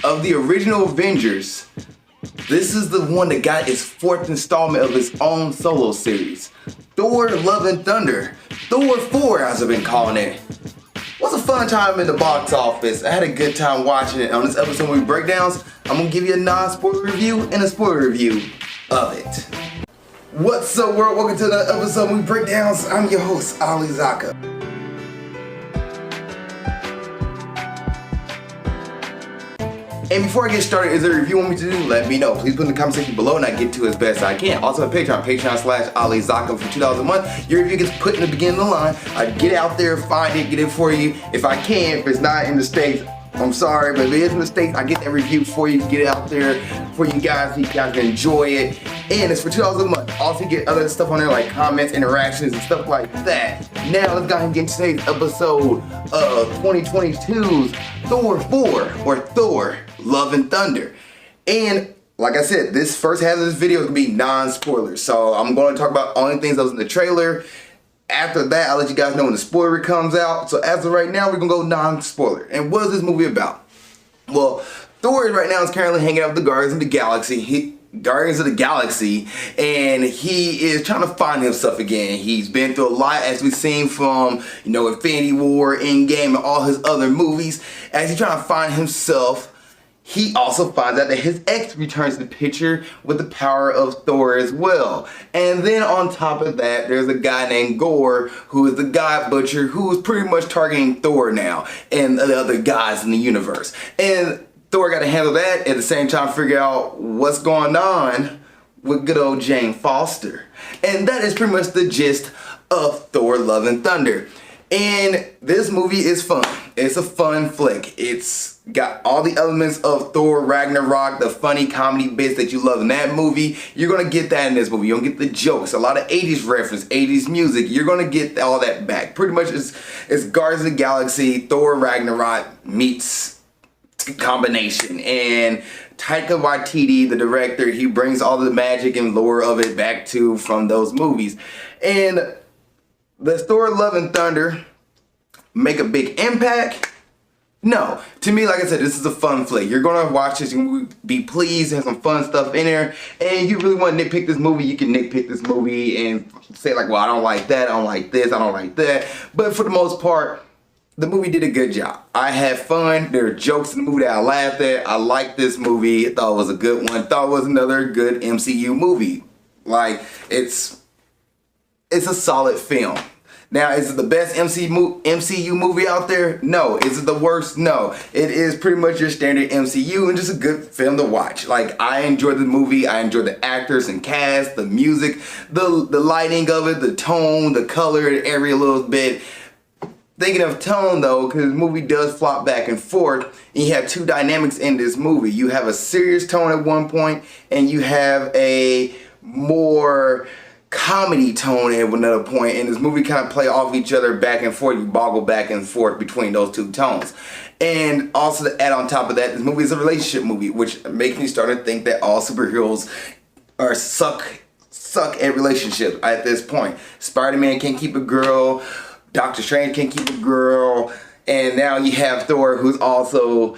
of the original Avengers, this is the one that got its 4th installment of its own solo series. Thor Love and Thunder. Thor 4 as I've been calling it. Was a fun time in the box office. I had a good time watching it. On this episode of Movie Breakdowns, I'm gonna give you a non-spoiler review and a spoiler review of it. What's up, world? Welcome to another episode of Movie Breakdowns. I'm your host, Ali Zakka. And before I get started, is there a review you want me to do? Let me know. Please put in the comment section below and I get to it as best I can. Also on Patreon, patreon.com/Ali Zakka for $2 a month. Your review gets put in the beginning of the line. I get out there, find it, get it for you. If I can, if it's not in the States, I'm sorry, but if it is in the States, I get that review for you, get it out there for you guys so you guys can enjoy it. And it's for $2 a month. Also you get other stuff on there like comments, interactions, and stuff like that. Now let's go ahead and get into today's episode of 2022's Thor 4, or Thor Love and Thunder. And like I said, this first half of this video is gonna be non-spoilers. So I'm gonna talk about only things that was in the trailer. After that, I'll let you guys know when the spoiler comes out. So as of right now, we're gonna go non-spoiler. And what is this movie about? Well, Thor right now is currently hanging out with the Guardians of the Galaxy, and he is trying to find himself again. He's been through a lot, as we've seen from, Infinity War, Endgame, and all his other movies. As he's trying to find himself, he also finds out that his ex returns to the picture with the power of Thor as well. And then on top of that, there's a guy named Gorr, who is the God Butcher, who is pretty much targeting Thor now and the other guys in the universe. And Thor got to handle that at the same time, figure out what's going on with good old Jane Foster. And that is pretty much the gist of Thor Love and Thunder. And this movie is fun. It's a fun flick. It's got all the elements of Thor Ragnarok, the funny comedy bits that you love in that movie. You're gonna get that in this movie. You're gonna get the jokes, a lot of 80s reference, 80s music. You're gonna get all that back. Pretty much it's Guardians of the Galaxy, Thor Ragnarok meets combination. And Taika Waititi, the director, he brings all the magic and lore of it back from those movies. And does Thor Love and Thunder make a big impact? No. To me, like I said, this is a fun flick. You're gonna watch this, you're gonna be pleased, have some fun stuff in there, and you really want to nitpick this movie, you can nitpick this movie and say like, well, I don't like that, I don't like this, I don't like that. But for the most part, the movie did a good job. I had fun. There are jokes in the movie that I laughed at. I liked this movie. I thought it was a good one. Thought it was another good MCU movie. Like, it's a solid film. Now, is it the best MCU movie out there? No. Is it the worst? No. It is pretty much your standard MCU and just a good film to watch. Like, I enjoyed the movie. I enjoyed the actors and cast, the music, the lighting of it, the tone, the color, every little bit. Thinking of tone though, because the movie does flop back and forth, and you have two dynamics in this movie. You have a serious tone at one point, and you have a more comedy tone at another point, and this movie kind of play off each other back and forth. You boggle back and forth between those two tones. And also to add on top of that, this movie is a relationship movie, which makes me start to think that all superheroes are suck at relationships at this point. Spider-Man can't keep a girl, Doctor Strange can't keep a girl, and now you have Thor, who's also,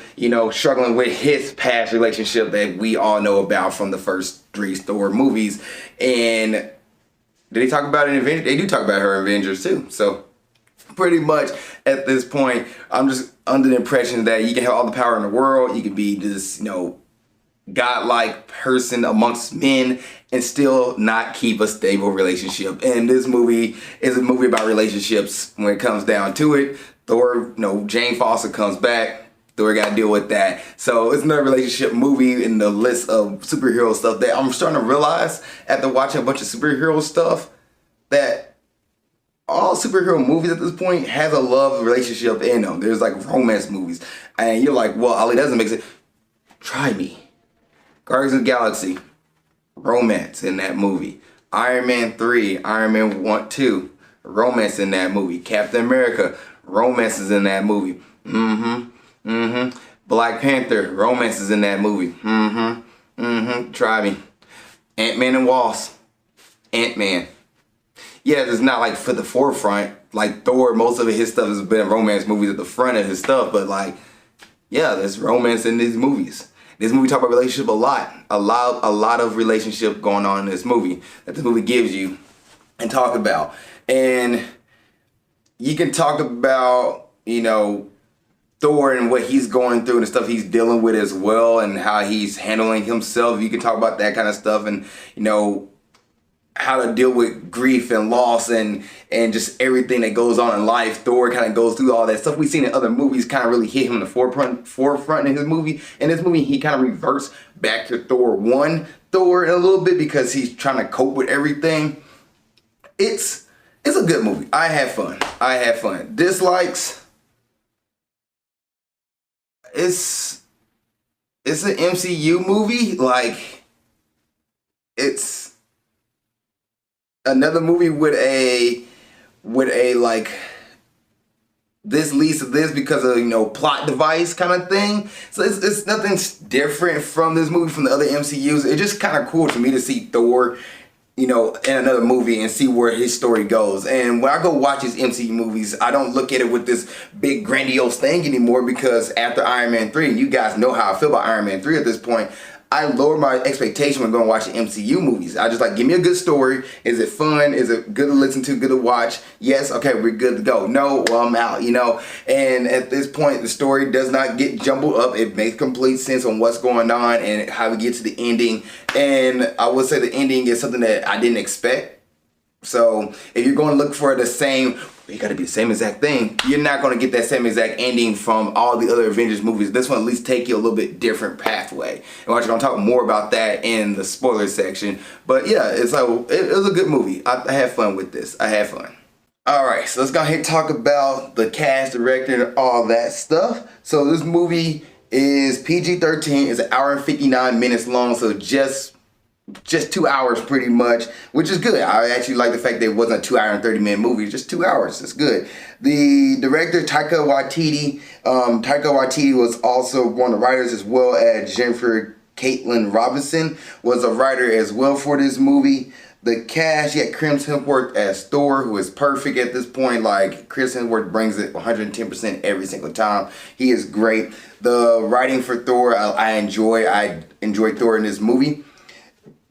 struggling with his past relationship that we all know about from the first 3 Thor movies. And did they talk about it in Avengers? They do talk about her in Avengers too. So pretty much at this point, I'm just under the impression that you can have all the power in the world. You can be this, godlike person amongst men and still not keep a stable relationship. And this movie is a movie about relationships when it comes down to it. Thor, Jane Foster comes back. Thor got to deal with that. So it's another relationship movie in the list of superhero stuff that I'm starting to realize after watching a bunch of superhero stuff that all superhero movies at this point has a love relationship in them. There's like romance movies. And you're like, well, Ali, doesn't make sense. Try me. Guardians of the Galaxy, romance in that movie. Iron Man 3, Iron Man 1, 2, romance in that movie. Captain America, romances in that movie. Black Panther, romances in that movie. Try me. Ant-Man and Wasp, Ant-Man. Yeah, it's not like for the forefront. Like Thor, most of his stuff has been romance movies at the front of his stuff, but like yeah, there's romance in these movies. This movie talk about relationship a lot of relationship going on in this movie that the movie gives you and talk about. And you can talk about, Thor and what he's going through and the stuff he's dealing with as well, and how he's handling himself. You can talk about that kind of stuff, and how to deal with grief and loss and just everything that goes on in life. Thor kind of goes through all that stuff we've seen in other movies, kind of really hit him in the forefront in his movie. In this movie, he kind of reverts back to Thor 1 Thor a little bit because he's trying to cope with everything. It's a good movie. I had fun. Dislikes. It's an MCU movie. Like, it's another movie with a like, this leads to this because of plot device kind of thing. So it's nothing different from this movie from the other MCUs. It's just kind of cool to me to see Thor in another movie and see where his story goes. And when I go watch these MCU movies, I don't look at it with this big grandiose thing anymore, because after Iron Man 3, and you guys know how I feel about Iron Man 3 at this point, I lower my expectation when going to watch the MCU movies. I just like, give me a good story. Is it fun? Is it good to listen to, good to watch? Yes, okay, we're good to go. No, well, I'm out, And at this point, the story does not get jumbled up. It makes complete sense on what's going on and how we get to the ending. And I would say the ending is something that I didn't expect. So if you're going to look for the same, you got to be the same exact thing, you're not going to get that same exact ending from all the other Avengers movies. This one at least take you a little bit different pathway. And we're going to talk more about that in the spoiler section. But yeah, it was a good movie. I had fun with this. I had fun. All right, so let's go ahead and talk about the cast, director, and all that stuff. So this movie is PG-13. It's 1 hour and 59 minutes long, so just 2 hours pretty much, which is good. I actually like the fact that it wasn't a 2 hour and 30-minute movie, just 2 hours. It's good. The director, Taika Waititi. Taika Waititi was also one of the writers, as well as Jennifer Caitlin Robinson was a writer as well for this movie. The cast, you had Chris Hemsworth as Thor, who is perfect at this point. Like, Chris Hemsworth brings it 110% every single time. He is great. The writing for Thor, I enjoy Thor in this movie.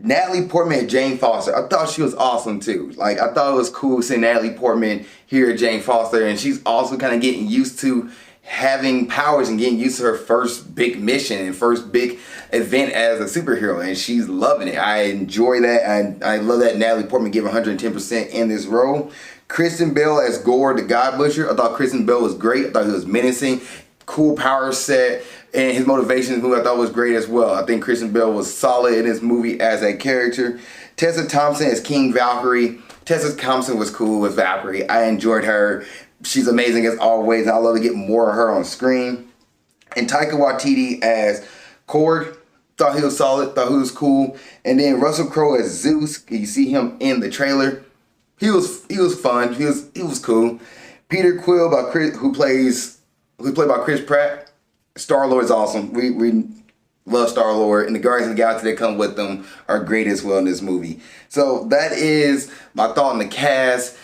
Natalie Portman and Jane Foster. I thought she was awesome too. Like, I thought it was cool seeing Natalie Portman here at Jane Foster, and she's also kind of getting used to having powers and getting used to her first big mission and first big event as a superhero, and she's loving it. I enjoy that, and I love that Natalie Portman gave 110% in this role. Kristen Bell as Gore the God Butcher. I thought Kristen Bell was great. I thought he was menacing. Cool power set, and his motivation in this movie I thought was great as well. I think Kristen Bell was solid in this movie as a character. Tessa Thompson as King Valkyrie. Tessa Thompson was cool with Valkyrie. I enjoyed her. She's amazing as always, and I love to get more of her on screen. And Taika Waititi as Korg. Thought he was solid. Thought he was cool. And then Russell Crowe as Zeus. You see him in the trailer. He was fun. He was cool. Peter Quill who played by Chris Pratt. Star-Lord is awesome. We love Star-Lord, and the Guardians of the Galaxy that come with them are great as well in this movie. So that is my thought on the cast.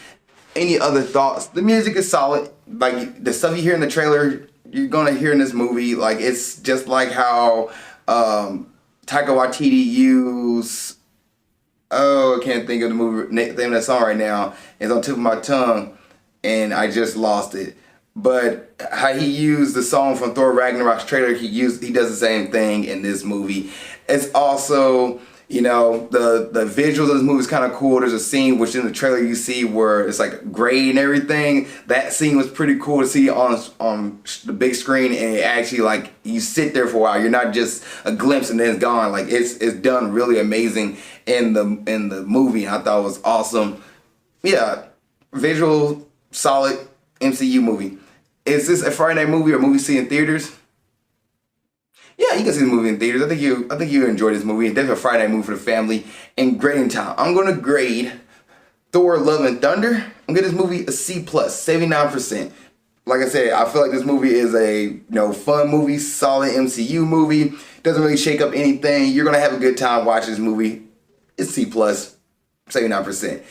Any other thoughts? The music is solid. Like, the stuff you hear in the trailer, you're gonna hear in this movie. Like, it's just like how Taika Waititi used, I can't think of the movie name of that song right now. It's on the tip of my tongue, and I just lost it. But how he used the song from Thor Ragnarok's trailer, he does the same thing in this movie. It's also, the visuals of this movie is kind of cool. There's a scene which in the trailer you see where it's like gray and everything. That scene was pretty cool to see on the big screen, and it actually, like, you sit there for a while. You're not just a glimpse and then it's gone. Like, it's done really amazing in the movie. I thought it was awesome. Yeah, visual, solid MCU movie. Is this a Friday night movie or movie see in theaters? Yeah, you can see the movie in theaters. I think you enjoy this movie. It's definitely a Friday night movie for the family. And grading time. I'm gonna grade Thor Love and Thunder. I'm gonna give this movie a C+, 79%. Like I said, I feel like this movie is a fun movie, solid MCU movie. Doesn't really shake up anything. You're gonna have a good time watching this movie. It's C+, 79%.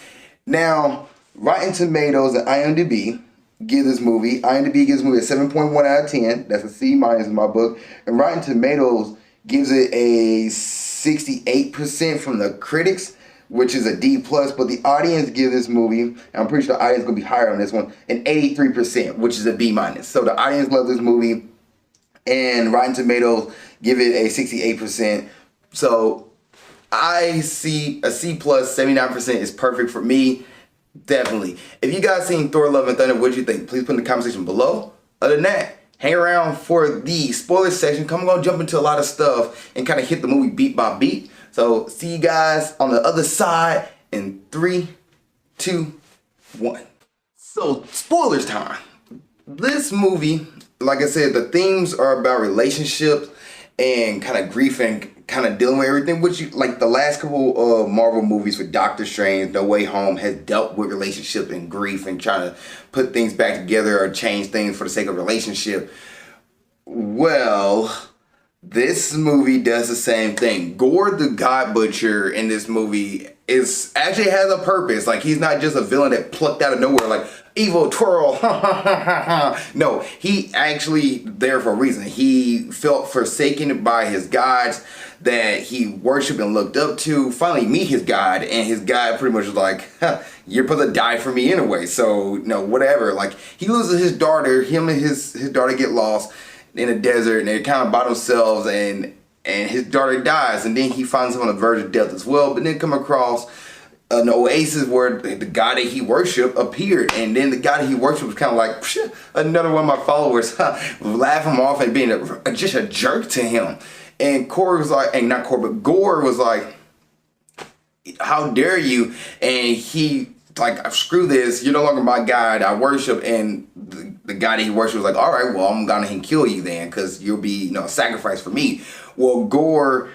Now, Rotten Tomatoes and IMDb give this movie. IMDb gives this movie a 7.1 out of 10. That's a C minus in my book. And Rotten Tomatoes gives it a 68% from the critics, which is a D plus. But the audience give this movie, and I'm pretty sure the audience is gonna be higher on this one, an 83%, which is a B minus. So the audience loves this movie, and Rotten Tomatoes give it a 68%. So I see a C plus, 79% is perfect for me. Definitely. If you guys seen Thor Love and Thunder, what do you think? Please put in the comment section below. Other than that, hang around for the spoiler section. I'm going to jump into a lot of stuff and kind of hit the movie beat by beat. So see you guys on the other side in 3, 2, 1. So spoilers time. This movie, like I said, the themes are about relationships and kind of grief and kind of dealing with everything, which like the last couple of Marvel movies with Doctor Strange, No Way Home has dealt with relationship and grief and trying to put things back together or change things for the sake of relationship. Well, this movie does the same thing. Gore the God Butcher in this movie is actually has a purpose. Like, he's not just a villain that plucked out of nowhere like evil twirl. No, he actually there for a reason. He felt forsaken by his gods that he worshipped and looked up to. Finally meet his God, and his God pretty much was like, you're supposed to die for me anyway, so whatever. Like, he loses his daughter, him and his daughter get lost in the desert, and they kind of by themselves, and his daughter dies, and then he finds himself on the verge of death as well, but then come across an oasis where the God that he worshipped appeared, and then the God that he worshipped was kind of like, another one of my followers, laugh him off and being just a jerk to him. And Gore was like, and not Gore, but Gore was like, how dare you? And he like, screw this, you're no longer my God, I worship. And the guy that he worshipped was like, all right, well, I'm gonna kill you then, because you'll be a sacrifice for me. Well, Gore,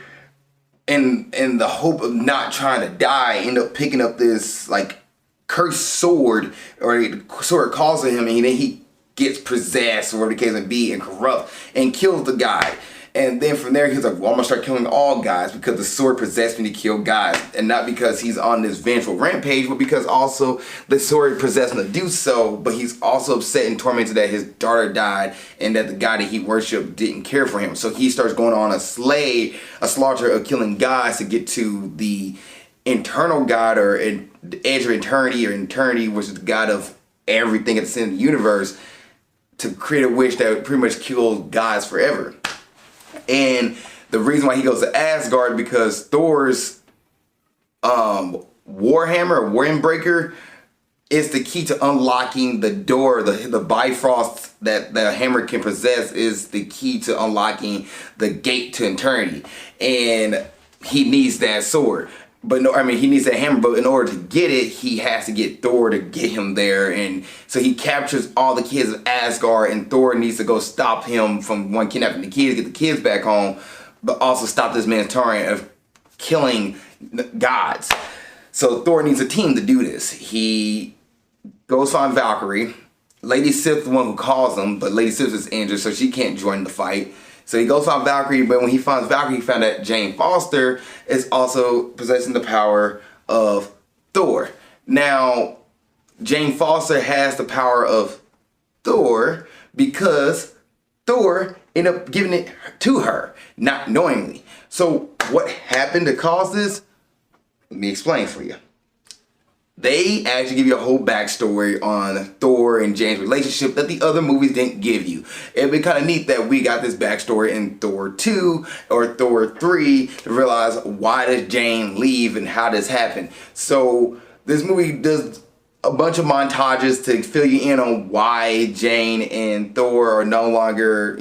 in the hope of not trying to die, end up picking up this like cursed sword, or the sword calls to him, and then he gets possessed, or whatever the case may be, and corrupt, and kills the guy. And then from there, he's like, well, I'm gonna start killing all guys because the sword possessed me to kill guys. And not because he's on this vengeful rampage, but because also the sword possessed him to do so. But he's also upset and tormented that his daughter died and that the guy that he worshipped didn't care for him. So he starts going on a slaughter of killing guys to get to the internal God, or the edge of eternity, which is the God of everything at the center of the universe, to create a wish that would pretty much kill guys forever. And the reason why he goes to Asgard, because Thor's Warhammer, or Windbreaker, is the key to unlocking the door. The Bifrost that the hammer can possess is the key to unlocking the gate to eternity. And he needs that sword. But no, I mean, he needs that hammer, but in order to get it, he has to get Thor to get him there. And so he captures all the kids of Asgard, and Thor needs to go stop him from, one, kidnapping the kids, get the kids back home, but also stop this man's torrent of killing gods. So Thor needs a team to do this. He goes find Valkyrie. Lady Sif's the one who calls him, but Lady Sif is injured, so she can't join the fight. So he goes find Valkyrie, but when he finds Valkyrie, he found that Jane Foster is also possessing the power of Thor. Now, Jane Foster has the power of Thor because Thor ended up giving it to her, not knowingly. So what happened to cause this? Let me explain for you. They actually give you a whole backstory on Thor and Jane's relationship that the other movies didn't give you. It'd be kind of neat that we got this backstory in Thor 2 or Thor 3 to realize, why does Jane leave and how this happened. So this movie does a bunch of montages to fill you in on why Jane and Thor are no longer,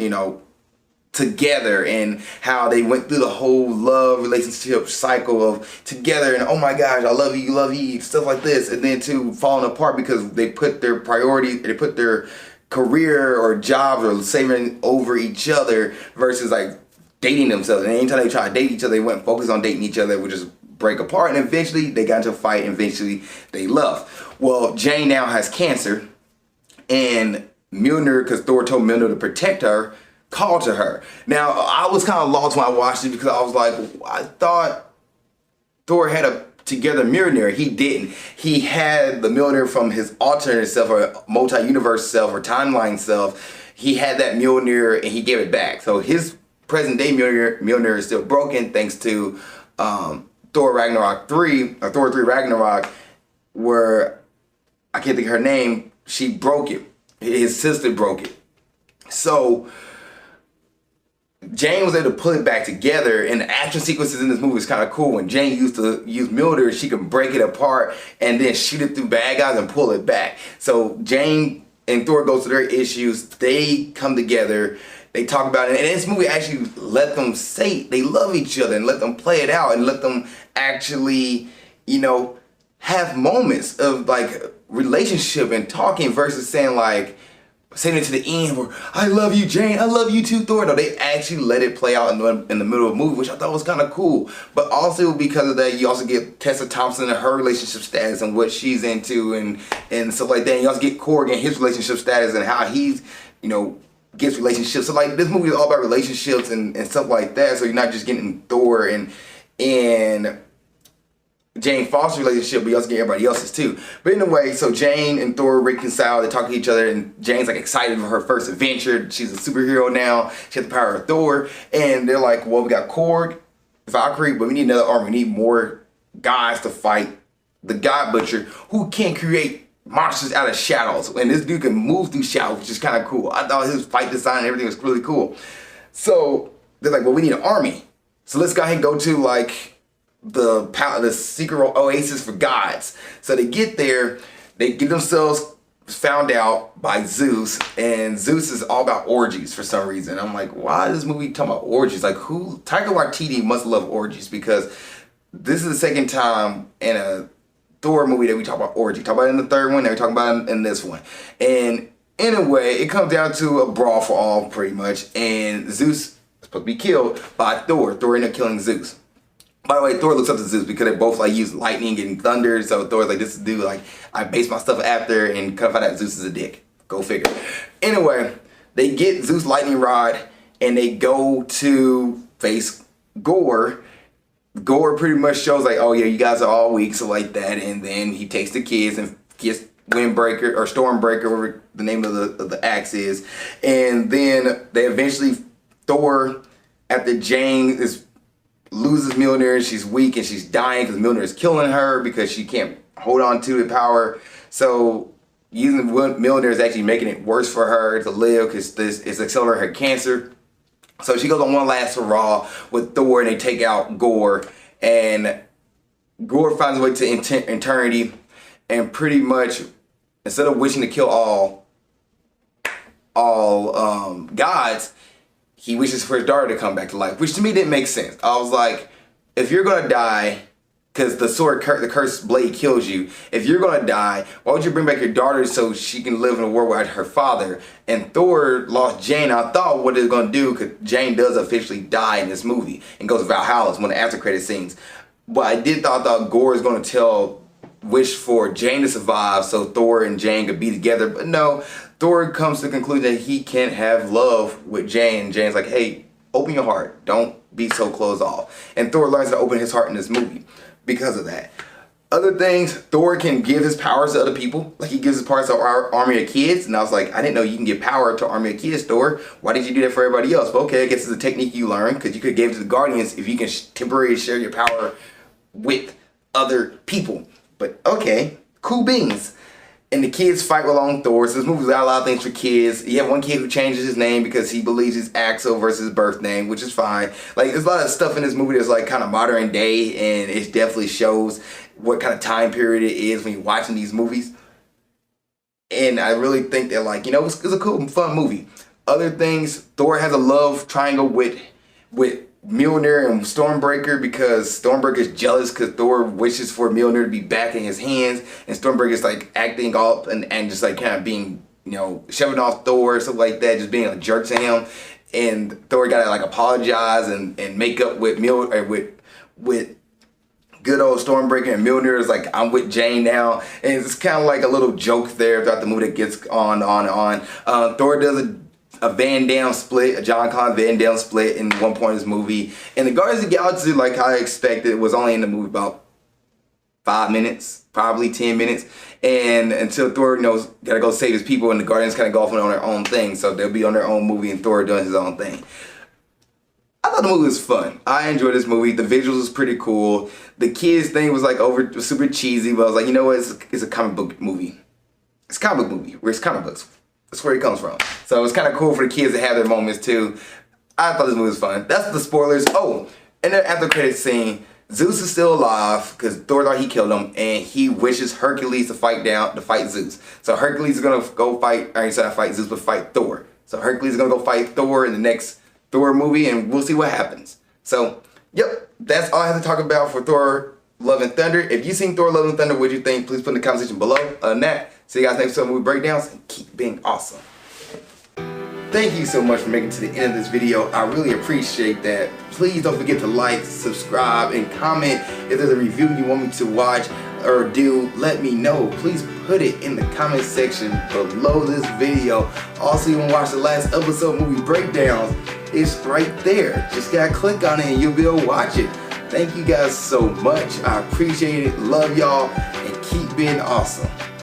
together, and how they went through the whole love relationship cycle of together, and oh my gosh, I love you, stuff like this, and then to falling apart because they put their priorities, they put their career or jobs or saving over each other versus like dating themselves. And anytime they try to date each other, they went focused on dating each other, which is break apart, and eventually they got into a fight, and eventually they love. Well, Jane now has cancer, and Mjolnir, because Thor told Mjolnir to protect her, called to her. Now, I was kind of lost when I watched it, because I was like, I thought Thor had a together Mjolnir. He didn't. He had the Mjolnir from his alternate self or multi-universe self or timeline self. He had that Mjolnir and he gave it back. So his present day Mjolnir is still broken thanks to Thor Ragnarok 3 or Thor 3 Ragnarok, where I can't think of her name. She broke it. His sister broke it. So Jane was able to put it back together, and the action sequences in this movie is kind of cool. When Jane used to use Mjolnir, she could break it apart and then shoot it through bad guys and pull it back. So Jane and Thor go through their issues. They come together. They talk about it, and this movie actually let them say they love each other and let them play it out and let them actually, you know, have moments of like relationship and talking versus saying like, saying it to the end where I love you, Jane, I love you too, Thor. No, they actually let it play out in the middle of the movie, which I thought was kind of cool. But also because of that, you also get Tessa Thompson and her relationship status and what she's into and stuff like that. And you also get Korg and his relationship status and how he's, you know, gets relationships. So like this movie is all about relationships and stuff like that. So you're not just getting Thor and Jane Foster's relationship, but you also get everybody else's too. But anyway, so Jane and Thor reconcile, they talk to each other, and Jane's like excited for her first adventure. She's a superhero now. She has the power of Thor. And they're like, well, we got Korg, Valkyrie, but we need another army. We need more guys to fight the God Butcher, who can create monsters out of shadows. And this dude can move through shadows, which is kind of cool. I thought his fight design and everything was really cool. So they're like, well, we need an army. So let's go ahead and go to like the secret oasis for gods. So they get there, they get themselves found out by Zeus, and Zeus is all about orgies for some reason. I'm like, why is this movie talking about orgies? Like, who? Taika Waititi must love orgies, because this is the second time in a Thor movie that we talk about orgy. Talk about it in the third one, and we talk about it in this one. And anyway, it comes down to a brawl for all, pretty much, and Zeus is supposed to be killed by Thor. Thor ended up killing Zeus. By the way, Thor looks up to Zeus because they both like use lightning and thunder. So Thor's like, this dude, like, I base my stuff after, and kind of find out Zeus is a dick. Go figure. Anyway, they get Zeus' lightning rod and they go to face Gore. Gore pretty much shows like, oh yeah, you guys are all weak, so like that. And then he takes the kids and gets Windbreaker or Stormbreaker, whatever the name of the axe is. And then they eventually, Thor, after Jane loses Mjolnir and she's weak and she's dying because Mjolnir is killing her because she can't hold on to the power. So using Mjolnir is actually making it worse for her to live because it's accelerating her cancer. So she goes on one last hurrah with Thor, and they take out Gore, and Gore finds a way to eternity, and pretty much instead of wishing to kill all gods, he wishes for his daughter to come back to life, which to me didn't make sense. I was like, if you're gonna die, because the sword, the cursed blade kills you, if you're gonna die, why would you bring back your daughter so she can live in a world without her father? And Thor lost Jane. I thought what it was gonna do, because Jane does officially die in this movie and goes to Valhalla, one of the after credit scenes. But I thought Gore is gonna wish for Jane to survive so Thor and Jane could be together. But no, Thor comes to the conclusion that he can't have love with Jane. And Jane's like, hey, open your heart. Don't be so closed off. And Thor learns to open his heart in this movie because of that. Other things, Thor can give his powers to other people. Like he gives his powers to our army of kids. And I was like, I didn't know you can give power to army of kids, Thor. Why did you do that for everybody else? But okay, I guess it's a technique you learn, because you could give it to the Guardians if you can temporarily share your power with other people. But okay, cool beans. And the kids fight along Thor. So this movie's got a lot of things for kids. You have one kid who changes his name because he believes he's Axel versus his birth name, which is fine. Like, there's a lot of stuff in this movie that's like kind of modern day, and it definitely shows what kind of time period it is when you're watching these movies. And I really think that, like, you know, it's a cool, fun movie. Other things, Thor has a love triangle with Mjolnir and Stormbreaker, because Stormbreaker is jealous because Thor wishes for Mjolnir to be back in his hands, and Stormbreaker is like acting up and just like kind of being, you know, shoving off Thor or something like that, just being a jerk to him. And Thor gotta like apologize and make up with with good old Stormbreaker, and Mjolnir is like, I'm with Jane now. And it's kind of like a little joke there throughout the movie that gets on and on. Thor does a Van Damme split, a John Connor Van Damme split in one point of this movie. And the Guardians of the Galaxy, like I expected, was only in the movie about 5 minutes, probably 10 minutes. And until Thor, gotta go save his people, and the Guardians kind of go off on their own thing. So they'll be on their own movie and Thor doing his own thing. I thought the movie was fun. I enjoyed this movie. The visuals was pretty cool. The kids thing was like super cheesy, but I was like, you know what? It's a comic book movie. It's a comic book movie. It's comic books. That's where it comes from. So it's kind of cool for the kids to have their moments too. I thought this movie was fun. That's the spoilers. Oh, and then after the credits scene, Zeus is still alive because Thor thought he killed him, and he wishes Hercules to fight Zeus. So Hercules is gonna go fight. I ain't saying fight Zeus, but fight Thor. So Hercules is gonna go fight Thor in the next Thor movie, and we'll see what happens. So, yep, that's all I have to talk about for Thor Love and Thunder. If you've seen Thor Love and Thunder, what do you think? Please put in the comment section below. Other than that, see you guys next time movie breakdowns, and keep being awesome. Thank you so much for making it to the end of this video. I really appreciate that. Please don't forget to like, subscribe, and comment. If there's a review you want me to watch or do, let me know. Please put it in the comment section below this video. Also, you want to watch the last episode movie breakdowns, it's right there. Just gotta click on it and you'll be able to watch it. Thank you guys so much. I appreciate it. Love y'all, and keep being awesome.